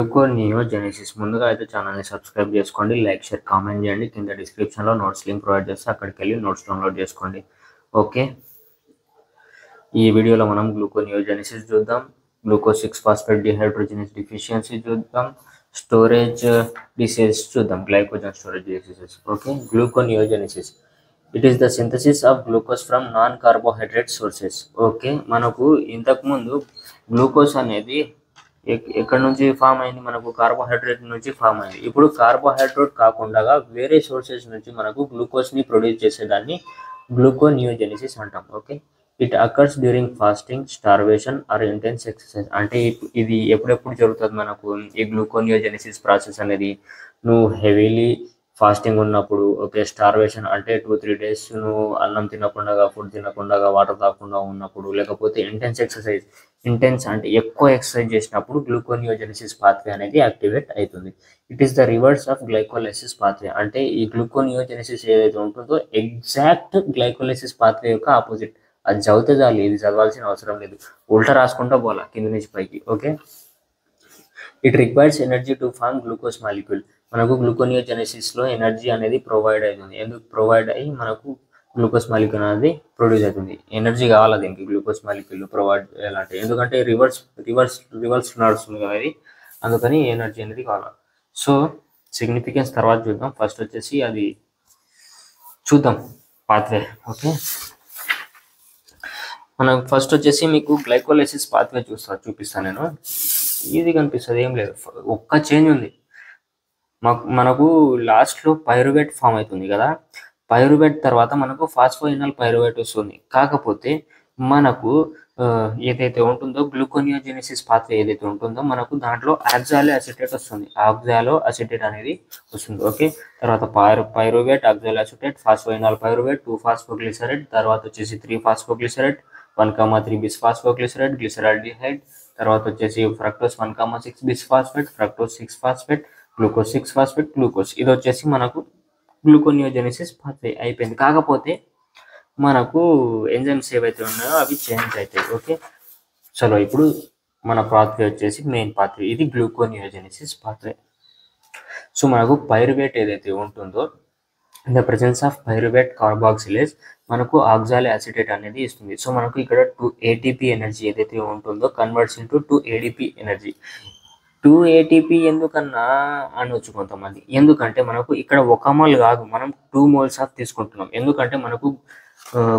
Gluconeogenesis ముందుగా అయితే ఛానల్ని సబ్స్క్రైబ్ చేసుకోండి, లైక్ షేర్ కామెంట్ చేయండి. కింద డిస్క్రిప్షన్లో నోట్స్ లింక్ ప్రొవైడ్ చేస్తే అక్కడికి వెళ్ళి నోట్స్ డౌన్లోడ్ చేసుకోండి. ఓకే, ఈ వీడియోలో మనం గ్లూకోనియోజెనిసిస్ చూద్దాం, గ్లూకోజ్ 6 ఫాస్ఫేట్ డిహైడ్రోజనేస్ డిఫిషియన్సీ చూద్దాం, స్టోరేజ్ డిసీజెస్ చూద్దాం, glycogen storage diseases. Okay, gluconeogenesis it is the synthesis of glucose from non carbohydrate sources. Okay, మనకు ఇంతకుముందు గ్లూకోజ్ అనేది ఎక్కడి నుంచి ఫామ్ అయింది? మనకు కార్బోహైడ్రేట్ నుంచి ఫామ్ అయింది. ఇప్పుడు కార్బోహైడ్రేట్ కాకుండా వేరే సోర్సెస్ నుంచి మనకు గ్లూకోజ్ని ప్రొడ్యూస్ చేసేదాన్ని గ్లూకోనియోజెనిసిస్ అంటాం. Okay, it occurs during fasting, starvation or intense exercise. అంటే ఇది ఎప్పుడెప్పుడు జరుగుతుంది మనకు ఈ గ్లూకోనియోజెనిసిస్ ప్రాసెస్ అనేది? నువ్వు హెవీలీ ఫాస్టింగ్ ఉన్నప్పుడు, ఓకే, స్టార్వేషన్ అంటే 2-3 days నువ్వు అన్నం తినకుండా, ఫుడ్ తినకుండా, వాటర్ తాగకుండా ఉన్నప్పుడు, లేకపోతే ఇంటెన్స్ ఎక్సర్సైజ్, ఇంటెన్స్ అంటే ఎక్కువ ఎక్సర్సైజ్ చేసినప్పుడు గ్లూకోనియోజెనిసిస్ పాత్వే అనేది యాక్టివేట్ అవుతుంది. It is the reverse of glycolysis pathway. అంటే ఈ గ్లూకోనియోజెనిసిస్ ఏదైతే ఉంటుందో ఎగ్జాక్ట్ గ్లైకోలైసిస్ పాత్వే యొక్క ఆపోజిట్. అది చదివితే చాలు, ఇది చదవాల్సిన అవసరం లేదు, ఉల్టా రాసుకుంటా పోలా కింద నుంచి పైకి. Okay, it requires energy to form glucose molecule. మనకు గ్లూకోనియోజెనిసిస్లో ఎనర్జీ అనేది ప్రొవైడ్ అవుతుంది. ఎందుకు ప్రొవైడ్ అయ్యి మనకు గ్లూకోజ్ మాలిక్యూల్ అనేది ప్రొడ్యూస్ అవుతుంది? ఎనర్జీ కావాలి దీనికి, గ్లూకోజ్ మాలిక్యూల్ ప్రొవైడ్ చేయాలంటే. ఎందుకంటే రివర్స్ నడుస్తుంది కదా ఇది, అందుకని ఎనర్జీ అనేది కావాలి. సో సిగ్నిఫికెన్స్ తర్వాత చూద్దాం. ఫస్ట్ వచ్చేసి అది చూద్దాం పాత్వే. ఓకే, మనకు ఫస్ట్ వచ్చేసి మీకు గ్లైకోలైసిస్ పాత్వే చూపిస్తాను నేను. ఈజీ కనిపిస్తుంది, ఏం లేదు, ఒక్క చేంజ్ ఉంది. మనకు లాస్ట్లో పైరువేట్ ఫామ్ అవుతుంది కదా, పైరువేట్ తర్వాత మనకు ఫాస్ఫోయినాల్ పైరువేట్ వస్తుంది. కాకపోతే మనకు ఏదైతే ఉంటుందో గ్లూకోనియోజెనిసిస్ పాత్ర ఏదైతే ఉంటుందో మనకు దాంట్లో ఆక్సాలో అసిటేట్ వస్తుంది, ఆక్సాలో అసిటేట్ అనేది వస్తుంది. ఓకే, తర్వాత పైరువేట్, ఆక్సాలో అసిటేట్, ఫాస్ఫోయినాల్ పైరువేట్, 2-ఫాస్ఫోగ్లిసరైడ్, తర్వాత వచ్చేసి 3-ఫాస్ఫోగ్లిసరైడ్, 1,3 బిస్ఫాస్ఫోగ్లిసరైడ్, గ్లిసరాల్డిహైడ్, తర్వాత వచ్చేసి fructose 1,6 bisphosphate, fructose 6 phosphate, glucose 6 phosphate, glucose. ఇది వచ్చేసి మనకు గ్లూకోనియోజెనిసిస్ పాత్వే అయిపోయింది. కాకపోతే మనకు ఎంజైమ్స్ ఏవైతే ఉన్నాయో అవి చేంజ్ అవుతాయి. ఓకే, చలో ఇప్పుడు మన పాత్వే వచ్చేసి మెయిన్ పాత్వే, ఇది గ్లూకోనియోజెనిసిస్ పాత్వే. సో మనకు పైరువేట్ ఏదైతే ఉంటుందో, in the presence of pyruvate carboxylase మనకు ఆక్సాలో అసిటేట్ అనేది ఇస్తుంది. సో మనకు ఇక్కడ 2 ATP ఎనర్జీ ఏదైతే ఉంటుందో converts into 2 ADP energy. 2 ATP ఎందుకన్నా అనొచ్చు కొంతమంది. ఎందుకంటే మనకు ఇక్కడ 1 మోల్ కాదు, మనం 2 moles ఆఫ్ తీసుకుంటున్నాం. ఎందుకంటే మనకు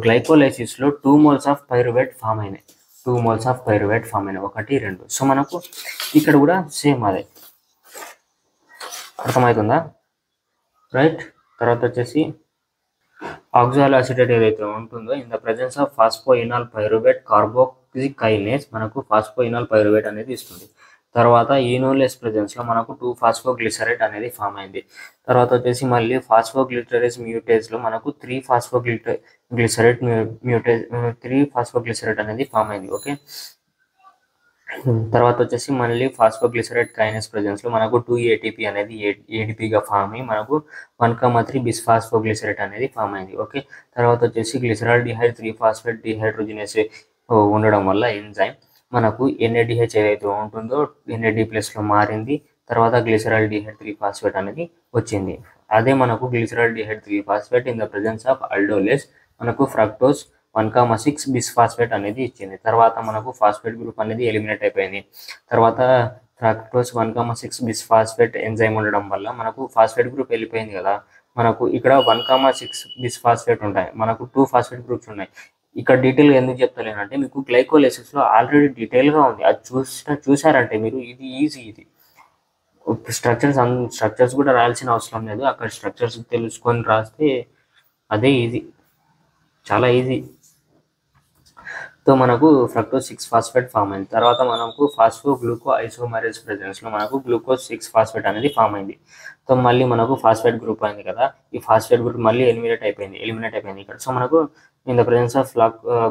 గ్లైకోలైసిస్లో 2 moles ఆఫ్ పైరువేట్ ఫామ్ అయినాయి, 2 moles ఆఫ్ పైరువేట్ ఫామ్ అయినాయి, 1, 2. సో మనకు ఇక్కడ కూడా సేమ్ అదే. అర్థమవుతుందా? రైట్. తర్వాత వచ్చేసి ఆక్సాలో అసిటేట్ ఏదైతే ఉంటుందో, in the presence of phosphoenol pyruvate carboxykinase మనకు ఫాస్ఫోయినాల్ పైరువేట్ అనేది ఇస్తుంది. తర్వాత ఈనోలేస్ ప్రెజెన్స్లో మనకు 2-ఫాస్ఫోగ్లిసరైడ్ అనేది ఫామ్ అయింది. తర్వాత వచ్చేసి మళ్ళీ ఫాస్ఫోగ్లిసరైడ్ మ్యూటేజ్లో మనకు 3-ఫాస్ఫోగ్లిసరైడ్ అనేది ఫామ్ అయింది. ఓకే, తర్వాత వచ్చేసి మళ్ళీ ఫాస్ఫోగ్లిసరైడ్ కైనేస్ ప్రెజెన్స్లో మనకు 2 ATP అనేది ADPగా ఫామ్ అయ్యి మనకు 1,3 బిస్ఫాస్ఫోగ్లిసరైడ్ అనేది ఫామ్ అయింది. ఓకే, తర్వాత వచ్చేసి గ్లిసరాల్డిహైడ్ 3-ఫాస్ఫేట్ డిహైడ్రోజనేస్ ఉండడం వల్ల ఎంజైమ్ మనకు NADH ఏదైతే ఉంటుందో NAD+లో మారింది. తర్వాత గ్లిసరాల్డిహైడ్ 3-ఫాస్ఫేట్ అనేది వచ్చింది. అదే మనకు glyceraldehyde three phosphate in the presence of aldolase మనకు ఫ్రక్టోస్ 1,6 బిస్ఫాస్ఫేట్ అనేది ఇచ్చింది. తర్వాత మనకు ఫాస్ఫేట్ గ్రూప్ అనేది ఎలిమినేట్ అయిపోయింది. తర్వాత ఫ్రక్టోస్ 1,6 బిస్ఫాస్ఫేట్ ఎంజైమ్ ఉండడం వల్ల మనకు ఫాస్ఫేట్ గ్రూప్ వెళ్ళిపోయింది కదా, మనకు ఇక్కడ 1,6 బిస్ఫాస్ఫేట్ ఉంటాయి, మనకు 2 ఫాస్ఫేట్ గ్రూప్స్ ఉన్నాయి. ఇక్కడ డీటెయిల్గా ఎందుకు చెప్తలేనంటే మీకు గ్లైకోలైసిస్లో ఆల్రెడీ డీటెయిల్గా ఉంది, అది చూసారంటే మీరు ఇది ఈజీ. ఇది స్ట్రక్చర్స్ కూడా రాయాల్సిన అవసరం లేదు, అక్కడ స్ట్రక్చర్స్ తెలుసుకొని రాస్తే అదే ఈజీ, చాలా ఈజీ. సో మనకు ఫ్రక్టోస్ 6 ఫాస్ఫేట్ ఫామ్ అయింది. తర్వాత మనకు ఫాస్ఫోగ్లూకో ఐసోమరేజ్ ప్రెజెన్స్లో మనకు గ్లూకోజ్ 6 ఫాస్ఫేట్ అనేది ఫామ్ అయింది. సో మళ్ళీ మనకు ఫాస్ఫేట్ గ్రూప్ అయింది కదా, ఈ ఫాస్ఫేట్ గ్రూప్ మళ్ళీ ఎలిమినేట్ అయిపోయింది ఇక్కడ. సో మనకు in the presence of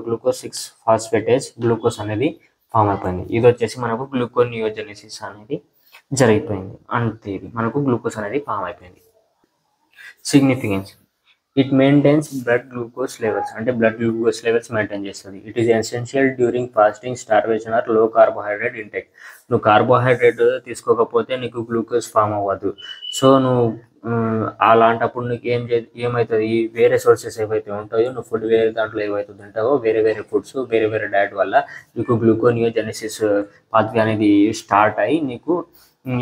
glucose 6 phosphatase glucose అనేది ఫామ్ అయిపోయింది. ఇది వచ్చేసి మనకు గ్లూకోనియోజెనిసిస్ అనేది జరిగిపోయింది. అంతే, ఇది మనకు గ్లూకోజ్ అనేది ఫామ్ అయిపోయింది. Significance it maintains blood glucose levels, అంటే బ్లడ్ గ్లూకోజ్ లెవెల్స్ మెయింటైన్ చేస్తుంది. It is essential during fasting, starvation or low carbohydrate intake. నువ్వు కార్బోహైడ్రేట్ తీసుకోకపోతే నీకు గ్లూకోజ్ ఫామ్ అవ్వదు. సో నువ్వు అలాంటప్పుడు నీకు ఏమవుతుంది, వేరే సోర్సెస్ ఏవైతే ఉంటాయో, నువ్వు ఫుడ్ వేరే దాంట్లో ఏవైతే తింటావో, వేరే వేరే ఫుడ్స్, వేరే వేరే డయట్ వల్ల నీకు గ్లూకోనియోజెనిసిస్ పాత్వే అనేది స్టార్ట్ అయ్యి నీకు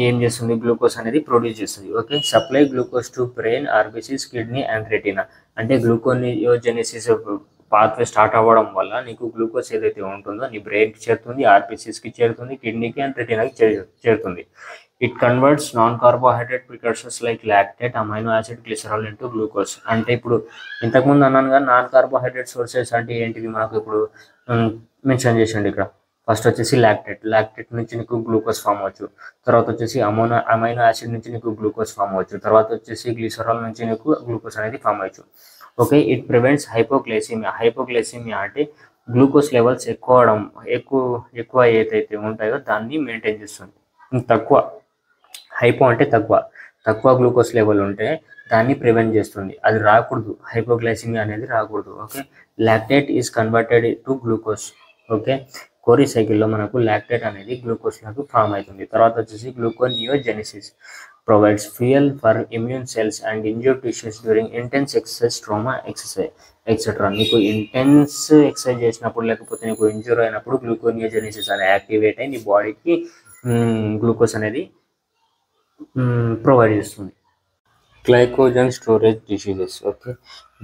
ఏం చేస్తుంది, గ్లూకోజ్ అనేది ప్రొడ్యూస్ చేస్తుంది. Okay, supply glucose to brain, ఆర్బిసిస్, kidney and retina. అంటే గ్లూకోనియోజెనిసిస్ పాత్వే స్టార్ట్ అవ్వడం వల్ల నీకు గ్లూకోజ్ ఏదైతే ఉంటుందో నీ బ్రెయిన్కి చేరుతుంది, ఆర్బిసిస్కి చేరుతుంది, కిడ్నీకి అండ్ రెటినాకి చేరుతుంది. It converts non carbohydrate precursors like lactate, amino acid, glycerol into glucose. అంటే ఇప్పుడు ఇంతకుముందు అన్నాను కానీ నాన్ కార్బోహైడ్రేట్ సోర్సెస్ అంటే ఏంటివి మనకు ఇప్పుడు మెన్షన్ చేసిండు ఇక్కడ. ఫస్ట్ వచ్చేసి లాక్టేట్ నుంచి నీకు గ్లూకోజ్ ఫామ్ అవ్వచ్చు. తర్వాత వచ్చేసి అమైనో యాసిడ్ నుంచి నీకు గ్లూకోజ్ ఫామ్ అవ్వచ్చు. తర్వాత వచ్చేసి గ్లిసరాల్ నుంచి నీకు గ్లూకోజ్ అనేది ఫామ్ అవ్వచ్చు. ఓకే, ఇట్ ప్రివెంట్స్ హైపోగ్లైసీమియా అంటే గ్లూకోజ్ లెవెల్స్ ఎక్కువ ఏదైతే ఉంటాయో దాన్ని మెయింటైన్ చేస్తుంది. హైపో అంటే తక్కువ గ్లూకోజ్ లెవెల్ ఉంటే దాన్ని ప్రివెంట్ చేస్తుంది. అది రాకూడదు, హైపోగ్లైసిమియా అనేది రాకూడదు. Okay, lactate is converted to glucose. Okay, కోరి సైకిల్లో మనకు లాక్టేట్ అనేది గ్లూకోజ్ లాగా ఫామ్ అవుతుంది. తర్వాత వచ్చేసి gluconeogenesis provides fuel for immune cells and injured tissues during intense exercise, trauma exercise etcetera. నీకు ఇంటెన్స్ ఎక్సర్సైజ్ చేసినప్పుడు లేకపోతే నీకు ఇంజ్యూర్ అయినప్పుడు గ్లూకోనియోజెనిసిస్ అనేది యాక్టివేట్ అయ్యి నీ బాడీకి గ్లూకోజ్ అనేది ప్రొవైడ్ చేస్తుంది. Glycogen storage diseases. Okay,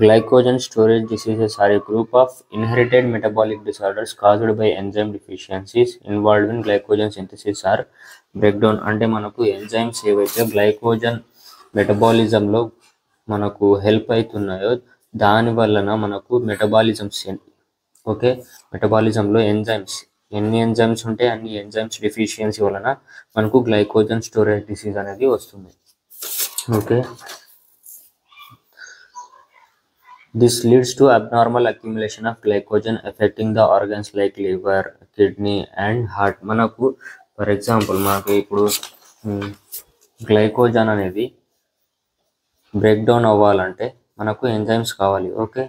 glycogen storage diseases are a group of inherited metabolic disorders caused by enzyme deficiencies involved in glycogen synthesis or breakdown. అంటే మనకు ఎంజైమ్స్ ఏవైతే గ్లైకోజన్ మెటబాలిజంలో మనకు హెల్ప్ అవుతున్నాయో దాని వలన మనకు మెటబాలిజంలో ఎన్ని ఎంజైమ్స్ ఉంటే అన్ని ఎంజైమ్స్ డెఫిషియన్సీ వలన మనకు గ్లైకోజన్ స్టోరేజ్ డిసీజ్ అనేది వస్తుంది. Okay, this leads to abnormal accumulation of glycogen affecting the organs like liver, kidney and heart. మనకు ఫర్ ఎగ్జాంపుల్ మనకు ఇప్పుడు గ్లైకోజన్ అనేది బ్రేక్ డౌన్ అవ్వాలంటే మనకు ఎంజైమ్స్ కావాలి. ఓకే,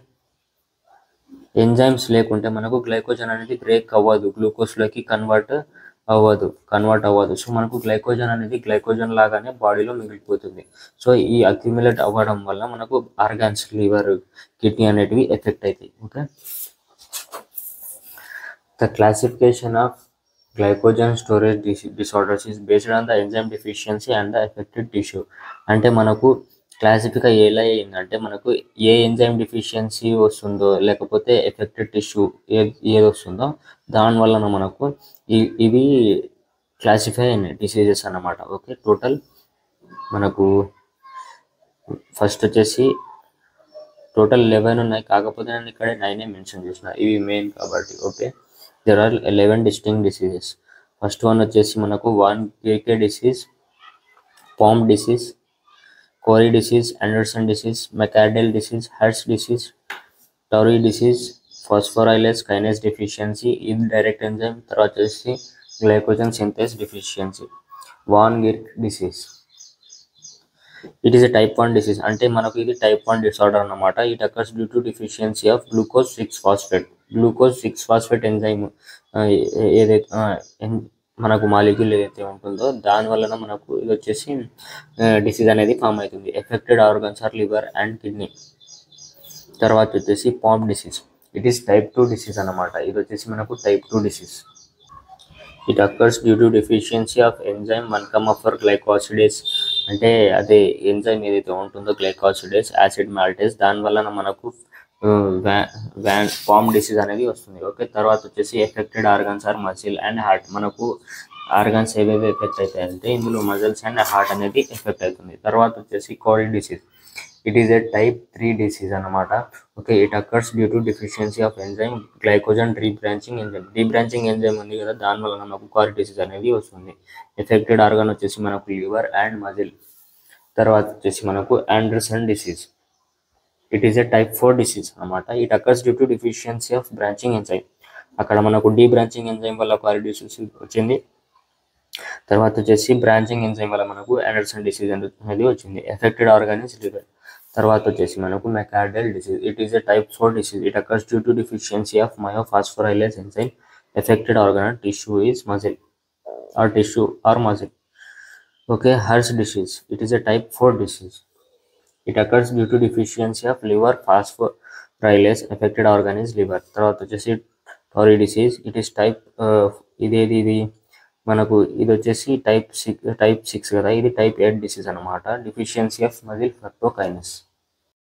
ఎంజైమ్స్ లేకుంటే మనకు గ్లైకోజన్ అనేది బ్రేక్ అవ్వదు, గ్లూకోజ్లోకి కన్వర్ట్ అవ్వదు. సో మనకు గ్లైకోజన్ అనేది గ్లైకోజన్ లాగానే బాడీలో మిగిలిపోతుంది. సో ఈ అక్యుములేట్ అవ్వడం వల్ల మనకు ఆర్గాన్స్, లివర్, కిడ్నీ అనేటివి ఎఫెక్ట్ అవుతాయి. Okay, the classification of glycogen storage disorders is based on the enzyme deficiency and the affected tissue. అంటే మనకు క్లాసిఫికై ఎలా అయిందంటే మనకు ఏ ఎంజైమ్ డిఫిషియన్సీ వస్తుందో లేకపోతే ఎఫెక్టెడ్ టిష్యూ ఏది వస్తుందో దానివల్ల మనకు ఇవి క్లాసిఫై అయినాయి డిసీజెస్ అన్నమాట. ఓకే, టోటల్ మనకు ఫస్ట్ వచ్చేసి టోటల్ 11 ఉన్నాయి, కాకపోతే నేను ఇక్కడ 9 మెన్షన్ చేసిన, ఇవి మెయిన్ కాబట్టి. Okay, there are 11 distinct diseases. First one వచ్చేసి మనకు von Gierke disease, Pompe disease, Cori disease, Andersen disease, McArdle disease, Hers disease, Tarui disease, phosphorylase kinase deficiency, ఇది డైరెక్ట్ ఎంజైమ్. తర్వాత వచ్చేసి glycogen synthase deficiency. Von Gierke disease, it is a type 1 disease. అంటే మనకు ఇది type 1 disorder అన్నమాట. It occurs due to deficiency of glucose 6 phosphate enzyme ఏదైతే మనకు molecule ఏదైతే ఉంటుందో దాని వలన మనకు ఇది వచ్చేసి డిసీజ్ అనేది ఫామ్ అవుతుంది. Affected organs are liver and kidney. తర్వాత వచ్చేసి Pompe disease, it is type 2 disease అన్నమాట. ఇది వచ్చేసి మనకు type 2 disease. It occurs due to deficiency of enzyme 1,4 glycosidase. అంటే అదే ఎంజైమ్ ఏదైతే ఉంటుందో గ్లైకోసిడేస్, యాసిడ్ మాల్టేస్, దాని వలన మనకు పామ్ డిసీజ్ అనేది వస్తుంది. ఓకే, తర్వాత వచ్చేసి affected organs are muscle and heart. మనకు ఆర్గన్స్ ఏవేవి ఎఫెక్ట్ అవుతాయంటే ఇందులో మజిల్స్ అండ్ హార్ట్ అనేది ఎఫెక్ట్ అవుతుంది. తర్వాత వచ్చేసి Cori disease, it is a type 3 disease అన్నమాట. Okay, it occurs due to deficiency of enzyme glycogen debranching enzyme ఉంది కదా, దానివల్ల మనకు కోరీ డిసీజ్ అనేది వస్తుంది. ఎఫెక్టెడ్ ఆర్గన్ వచ్చేసి మనకు లివర్ అండ్ మజిల్. తర్వాత వచ్చేసి మనకు Andersen disease, it is a type 4 disease అన్నమాట. It occurs due to deficiency of branching enzyme. అక్కడ మనకు డీబ్రాంచింగ్ ఎంజైమ్ వల్ల కోరీ డిసీజ్ వచ్చింది. తర్వాత వచ్చేసి బ్రాంచింగ్ ఎంజైమ్ వల్ల మనకు ఆండర్సన్ డిసీజ్ అనేది వచ్చింది. Affected organ is liver. తర్వాత వచ్చేసి మనకు McArdle disease. It is a type 4 disease. It occurs due to deficiency of myophosphorylase enzyme. Affected organ tissue is muscle or muscle. Okay, Hirsch disease. It is a type 4 disease. It occurs due to deficiency of liver phosphorylase. Affected organ is liver. తర్వాత వచ్చేసి Tarui disease. It is type ఇది మనకు ఇది వచ్చేసి type 6 కదా, ఇది type 8 disease అనమాట. Deficiency of muscle ఫ్రక్టోకైనస్.